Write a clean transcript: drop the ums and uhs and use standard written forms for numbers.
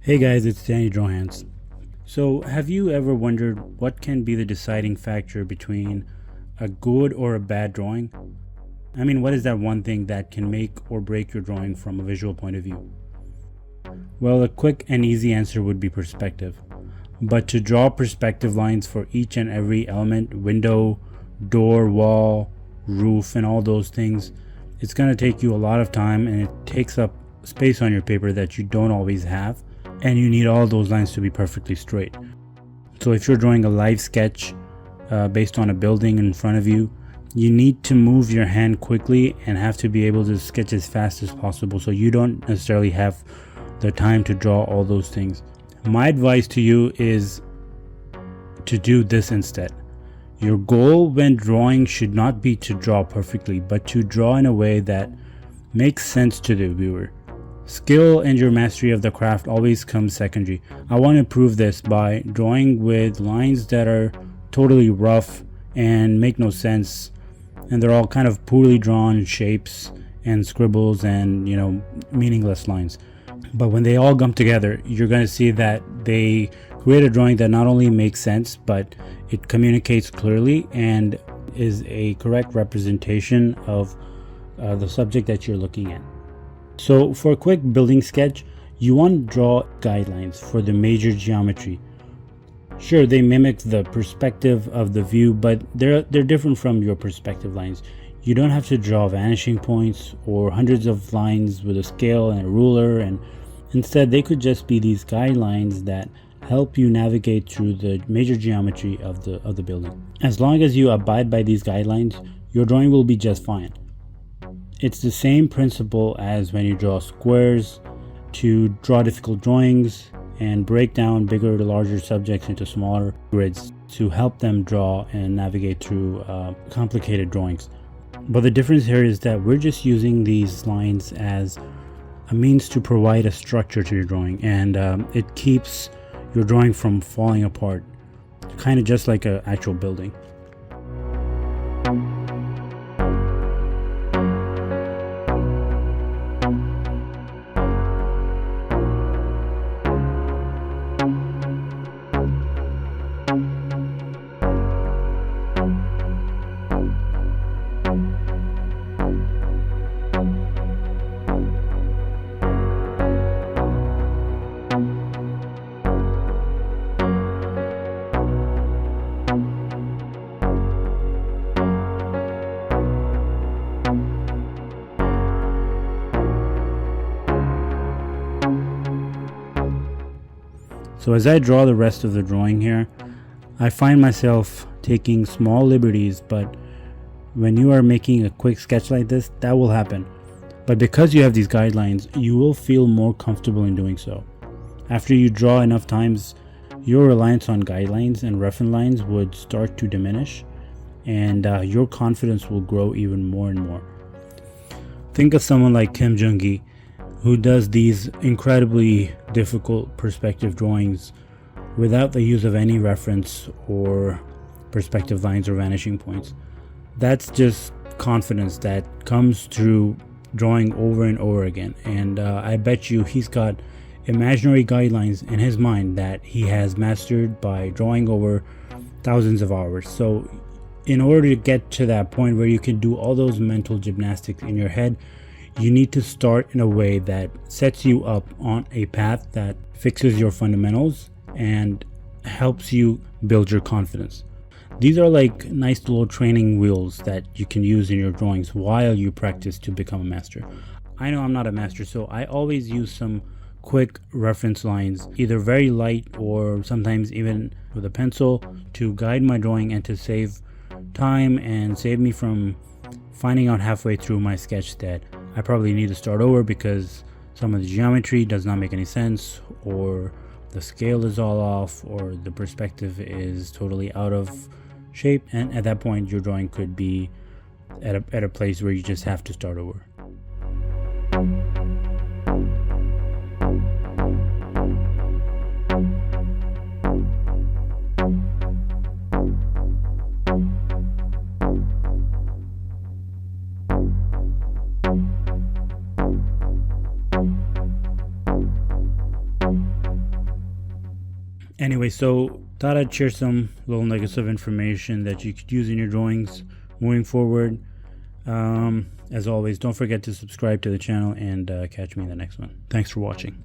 Hey guys, it's Danny Johans. So, have you ever wondered what can be the deciding factor between a good or a bad drawing? I mean, what is that one thing that can make or break your drawing from a visual point of view? Well, a quick and easy answer would be perspective. But to draw perspective lines for each and every element, window, door, wall, roof, and all those things, it's going to take you a lot of time and it takes up space on your paper that you don't always have. And you need all those lines to be perfectly straight. So if you're drawing a live sketch based on a building in front of you, you need to move your hand quickly and have to be able to sketch as fast as possible, so you don't necessarily have the time to draw all those things. My advice to you is to do this instead. Your goal when drawing should not be to draw perfectly, but to draw in a way that makes sense to the viewer. Skill and your mastery of the craft always comes secondary. I want to prove this by drawing with lines that are totally rough and make no sense, and they're all kind of poorly drawn shapes and scribbles and meaningless lines. But when they all come together, you're going to see that they create a drawing that not only makes sense, but it communicates clearly and is a correct representation of the subject that you're looking at. So for a quick building sketch, you want to draw guidelines for the major geometry. Sure, they mimic the perspective of the view, but they're different from your perspective lines. You don't have to draw vanishing points or hundreds of lines with a scale and a ruler, and instead they could just be these guidelines that help you navigate through the major geometry of the building. As long as you abide by these guidelines, your drawing will be just fine. It's the same principle as when you draw squares, to draw difficult drawings and break down bigger to larger subjects into smaller grids to help them draw and navigate through complicated drawings. But the difference here is that we're just using these lines as a means to provide a structure to your drawing, and it keeps your drawing from falling apart, kind of just like an actual building. So as I draw the rest of the drawing here, I find myself taking small liberties, but when you are making a quick sketch like this, that will happen. But because you have these guidelines, you will feel more comfortable in doing so. After you draw enough times, your reliance on guidelines and reference lines would start to diminish, and your confidence will grow even more and more. Think of someone like Kim Jung-gi, who does these incredibly difficult perspective drawings without the use of any reference or perspective lines or vanishing points. That's just confidence that comes through drawing over and over again, and I bet you he's got imaginary guidelines in his mind that he has mastered by drawing over thousands of hours. So in order to get to that point where you can do all those mental gymnastics in your head, you need to start in a way that sets you up on a path that fixes your fundamentals and helps you build your confidence. These are like nice little training wheels that you can use in your drawings while you practice to become a master. I know I'm not a master, so I always use some quick reference lines, either very light or sometimes even with a pencil, to guide my drawing and to save time and save me from finding out halfway through my sketch that I probably need to start over because some of the geometry does not make any sense, or the scale is all off, or the perspective is totally out of shape, and at that point your drawing could be at a place where you just have to start over. Anyway, so thought I'd share some little nuggets of information that you could use in your drawings moving forward. As always, don't forget to subscribe to the channel and catch me in the next one. Thanks for watching.